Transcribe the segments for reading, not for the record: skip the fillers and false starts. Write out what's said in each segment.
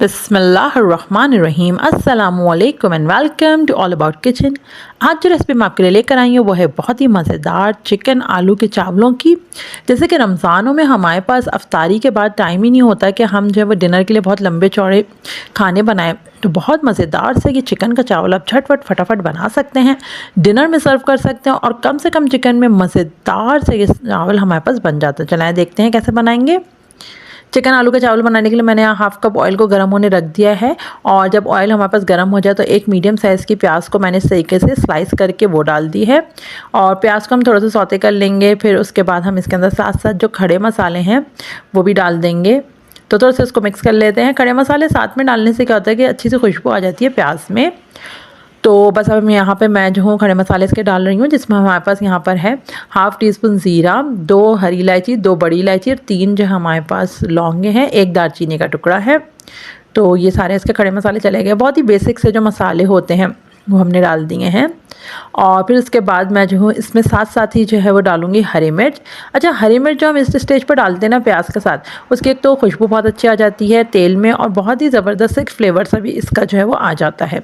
बिस्मिल्लाहिर्रहमानिर्रहीम अस्सलामुअलैकुम and welcome to all about kitchen. आज जो रेसिपी मैं आपके लिए लेकर आई हूँ वो है बहुत ही मज़ेदार चिकन आलू के चावलों की। जैसे कि रमज़ानों में हमारे पास अफ्तारी के बाद टाइम ही नहीं होता कि हम जो है वो डिनर के लिए बहुत लंबे चौड़े खाने बनाएं, तो बहुत मज़ेदार से ये चिकन का चावल आप झटपट फटाफट बना सकते हैं, डिनर में सर्व कर सकते हैं और कम से कम चिकन में मज़ेदार से ये चावल हमारे पास बन जाता है। चलाएँ देखते हैं कैसे बनाएंगे। चिकन आलू का चावल बनाने के लिए मैंने यहाँ हाफ़ कप ऑयल को गर्म होने रख दिया है और जब ऑयल हमारे पास गर्म हो जाए तो एक मीडियम साइज़ की प्याज को मैंने इस तरीके से स्लाइस करके वो डाल दी है और प्याज को हम थोड़ा सा सौते कर लेंगे। फिर उसके बाद हम इसके अंदर साथ साथ जो खड़े मसाले हैं वो भी डाल देंगे। तो थोड़ा सा इसको मिक्स कर लेते हैं। खड़े मसाले साथ में डालने से क्या होता है कि अच्छी सी खुशबू आ जाती है प्याज में। तो बस अब यहाँ पे मैं जो हूँ खड़े मसाले इसके डाल रही हूँ, जिसमें हमारे पास यहाँ पर है हाफ़ टी स्पून ज़ीरा, 2 हरी इलायची, 2 बड़ी इलायची और 3 जो हमारे पास लौंगे हैं, 1 दालचीनी का टुकड़ा है। तो ये सारे इसके खड़े मसाले चले गए। बहुत ही बेसिक से जो मसाले होते हैं वो हमने डाल दिए हैं और फिर उसके बाद मैं जो हूँ इसमें साथ साथ ही जो है वो डालूँगी हरी मिर्च। अच्छा, हरी मिर्च जो हम इस स्टेज पर डालते हैं ना प्याज के साथ, उसकी एक तो खुशबू बहुत अच्छी आ जाती है तेल में और बहुत ही ज़बरदस्त एक फ्लेवर सा भी इसका जो है वो आ जाता है।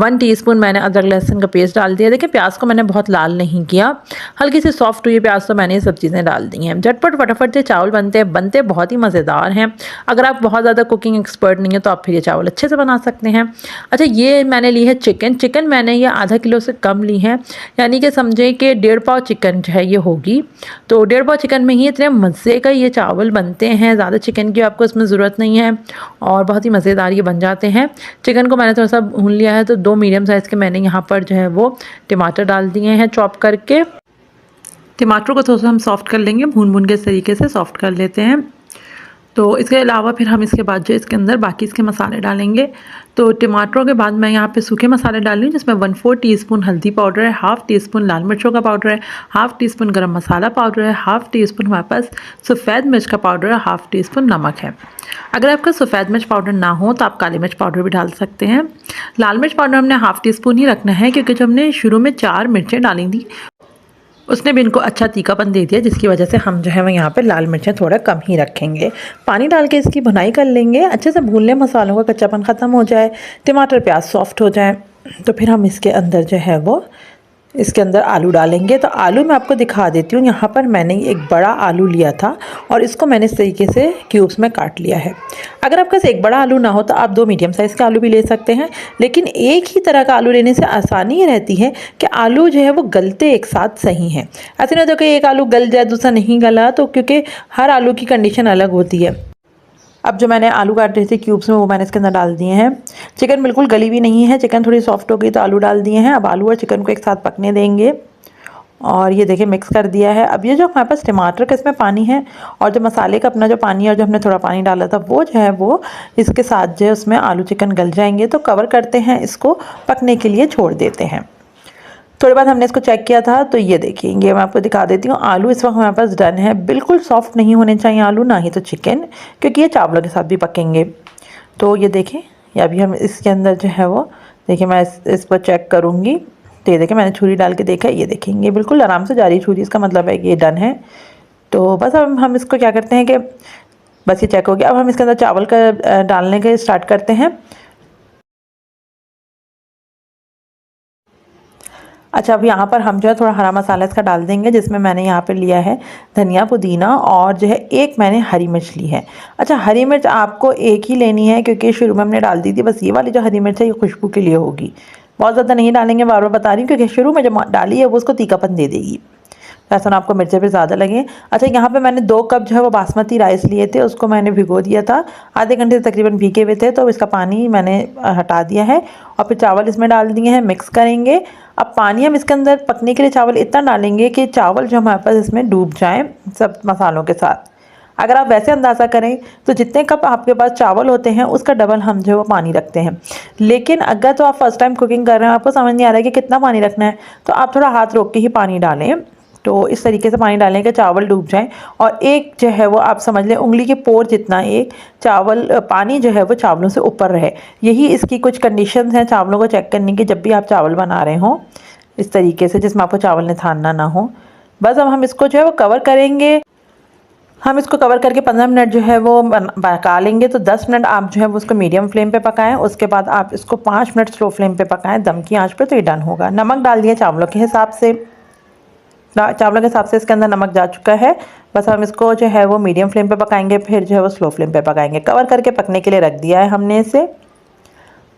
1 टीस्पून मैंने अदरक लहसुन का पेस्ट डाल दिया। देखिए प्याज को मैंने बहुत लाल नहीं किया, हल्की सी सॉफ्ट हुई प्याज तो मैंने ये सब चीज़ें डाल दी हैं। झटपट फटाफट से चावल बनते बहुत ही मज़ेदार हैं। अगर आप बहुत ज़्यादा कुकिंग एक्सपर्ट नहीं है तो आप फिर ये चावल अच्छे से बना सकते हैं। अच्छा, ये मैंने ली है चिकन मैंने ये आधा किलो से कम ली है, यानी कि समझें कि 1.5 पाव चिकन जो है ये होगी। तो 1.5 पाव चिकन में ही इतने मज़े का ये चावल बनते हैं, ज़्यादा चिकन की आपको इसमें ज़रूरत नहीं है और बहुत ही मज़ेदार ये बन जाते हैं। चिकन को मैंने थोड़ा सा भून लिया है, तो 2 मीडियम साइज़ के मैंने यहाँ पर जो है वो टमाटर डाल दिए हैं चॉप करके। टमाटर को थोड़ा सा हम सॉफ्ट कर लेंगे, भून के इस तरीके से सॉफ्ट कर लेते हैं। तो इसके अलावा फिर हम इसके बाद जो इसके अंदर बाकी इसके मसाले डालेंगे। तो टमाटरों के बाद मैं यहाँ पे सूखे मसाले डाल रही हूँ, जिसमें 1/4 टीस्पून हल्दी पाउडर है, हाफ़ टी स्पून लाल मिर्चों का पाउडर है, हाफ़ टी स्पून गरम मसाला पाउडर है, हाफ़ टी स्पून हमारे पास सफ़ेद मिर्च का पाउडर है, हाफ़ टी स्पून नमक है। अगर आपका सफ़ेद मिर्च पाउडर ना हो तो आप काली मिर्च पाउडर भी डाल सकते हैं। लाल मिर्च पाउडर हमने हाफ़ टी स्पून ही रखना है, क्योंकि जब हमने शुरू में 4 मिर्चें डाली थी उसने भी इनको अच्छा तीखापन दे दिया, जिसकी वजह से हम जो है वो यहाँ पे लाल मिर्चें थोड़ा कम ही रखेंगे। पानी डाल के इसकी भुनाई कर लेंगे, अच्छे से भून लें, मसालों का कच्चापन ख़त्म हो जाए, टमाटर प्याज सॉफ्ट हो जाए, तो फिर हम इसके अंदर जो है वो इसके अंदर आलू डालेंगे। तो आलू मैं आपको दिखा देती हूँ। यहाँ पर मैंने एक बड़ा आलू लिया था और इसको मैंने इस तरीके से क्यूब्स में काट लिया है। अगर आपके पास एक बड़ा आलू ना हो तो आप 2 मीडियम साइज़ के आलू भी ले सकते हैं, लेकिन एक ही तरह का आलू लेने से आसानी ये रहती है कि आलू जो है वो गलते एक साथ सही हैं। ऐसे नहीं होता कि एक आलू गल जाए दूसरा नहीं गला, तो क्योंकि हर आलू की कंडीशन अलग होती है। अब जो मैंने आलू काट रहे थे क्यूब्स में वो मैंने इसके अंदर डाल दिए हैं। चिकन बिल्कुल गली भी नहीं है, चिकन थोड़ी सॉफ्ट हो गई तो आलू डाल दिए हैं। अब आलू और चिकन को एक साथ पकने देंगे और ये देखिए मिक्स कर दिया है। अब ये जो हमारे पास टमाटर का इसमें पानी है और जो मसाले का अपना जो पानी है और जो हमने थोड़ा पानी डाला था वो जो है वो इसके साथ जो है उसमें आलू चिकन गल जाएंगे। तो कवर करते हैं, इसको पकने के लिए छोड़ देते हैं। थोड़ी बाद हमने इसको चेक किया था तो ये देखिए, ये मैं आपको दिखा देती हूँ। आलू इस वक्त हमारे पास डन है। बिल्कुल सॉफ्ट नहीं होने चाहिए आलू, ना ही तो चिकन, क्योंकि ये चावलों के साथ भी पकेंगे। तो ये देखें, या अभी हम इसके अंदर जो है वो देखिए मैं इस पर चेक करूँगी। तो ये देखिए मैंने छुरी डाल के देखा, ये देखेंगे बिल्कुल आराम से जा रही छुरी, इसका मतलब है कि ये डन है। तो बस अब हम इसको क्या करते हैं कि बस ये चेक हो गया। अब हम इसके अंदर चावल का डालने के स्टार्ट करते हैं। अच्छा, अब यहाँ पर हम जो है थोड़ा हरा मसाला इसका डाल देंगे, जिसमें मैंने यहाँ पे लिया है धनिया पुदीना और जो है एक मैंने हरी मिर्च ली है। अच्छा, हरी मिर्च आपको एक ही लेनी है, क्योंकि शुरू में हमने डाल दी थी। बस ये वाली जो हरी मिर्च है ये खुशबू के लिए होगी, बहुत ज़्यादा नहीं डालेंगे, बार बार बता रही हूँ, क्योंकि शुरू में जो डाली है वो उसको तीखापन दे देगी। ऐसा ना आपको मिर्चें फिर ज़्यादा लगे। अच्छा, यहाँ पे मैंने 2 कप जो है वो बासमती राइस लिए थे, उसको मैंने भिगो दिया था, आधे घंटे से तकरीबन भीगे हुए थे, तो इसका पानी मैंने हटा दिया है और फिर चावल इसमें डाल दिए हैं, मिक्स करेंगे। अब पानी हम इसके अंदर पकने के लिए चावल इतना डालेंगे कि चावल जो हमारे पास इसमें डूब जाएँ सब मसालों के साथ। अगर आप वैसे अंदाज़ा करें तो जितने कप आपके पास चावल होते हैं उसका डबल हम जो है वो पानी रखते हैं। लेकिन अगर तो आप फर्स्ट टाइम कुकिंग कर रहे हैं, आपको समझ नहीं आ रहा है कि कितना पानी रखना है, तो आप थोड़ा हाथ रोक के ही पानी डालें। तो इस तरीके से पानी डालें कि चावल डूब जाएं और एक जो है वो आप समझ लें उंगली के पोर जितना एक चावल पानी जो है वो चावलों से ऊपर रहे। यही इसकी कुछ कंडीशंस हैं चावलों को चेक करने की, जब भी आप चावल बना रहे हों इस तरीके से, जिसमें आपको चावल निथानना ना हो। बस अब हम इसको जो है वो कवर करेंगे हम इसको कवर करके 15 मिनट जो है वो पका लेंगे। तो 10 मिनट आप जो है वो उसको मीडियम फ्लेम पे पकाएं, उसके बाद आप इसको 5 मिनट स्लो फ्लेम पे पकाएं दम की आंच पे, तो ये डन होगा। नमक डाल दिए चावलों के हिसाब से, इसके अंदर नमक जा चुका है। बस हम इसको जो है वो मीडियम फ्लेम पे पकाएंगे, फिर जो है वो स्लो फ्लेम पे पकाएंगे। कवर करके पकने के लिए रख दिया है हमने इसे।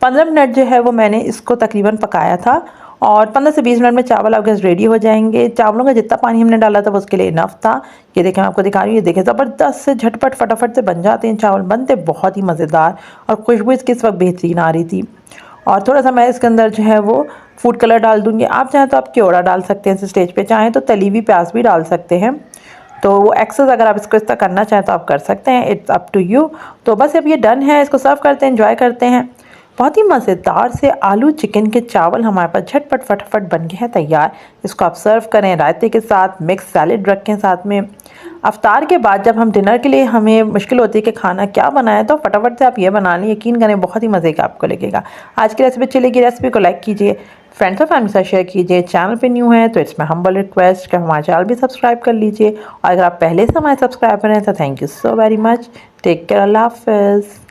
15 मिनट जो है वो मैंने इसको तकरीबन पकाया था, और 15 से 20 मिनट में चावल आपके रेडी हो जाएंगे। चावलों का जितना पानी हमने डाला था वो उसके लिए इनफ था। ये देखें, मैं आपको दिखा रही हूँ, ये देखें ज़बरदस्त से झटपट फटाफट से बन जाते हैं चावल, बनते बहुत ही मज़ेदार, और खुशबू इसकी इस वक्त बेहतरीन आ रही थी। और थोड़ा सा मैं इसके अंदर जो है वो फूड कलर डाल दूँगी। आप चाहें तो आप केवड़ा डाल सकते हैं इस स्टेज पे, चाहें तो तली हुई प्याज भी डाल सकते हैं। तो वो एक्सेस अगर आप इसको इस तरह करना चाहें तो आप कर सकते हैं, इट्स अप टू यू। तो बस अब ये डन है, इसको सर्व करते हैं, एंजॉय करते हैं। बहुत ही मज़ेदार से आलू चिकन के चावल हमारे पास झटपट फटाफट बन गए हैं तैयार। इसको आप सर्व करें रायते के साथ, मिक्स सैलेड रखें साथ में। अफ्तार के बाद जब हम डिनर के लिए हमें मुश्किल होती है कि खाना क्या बनाए, तो फटाफट से आप ये बना लें, यकीन करें बहुत ही मज़े का आपको लगेगा। आज की रेसिपी अच्छी लगी, रेसिपी को लाइक कीजिए, फ्रेंड्स और फैमिली के साथ शेयर कीजिए। चैनल पे न्यू है तो इट्स माय हम्बल रिक्वेस्ट कि हमारे चैनल भी सब्सक्राइब कर लीजिए, और अगर आप पहले से हमारे सब्सक्राइबर हैं तो thank you so very much. Take care, अल्लाह हाफ़िज़।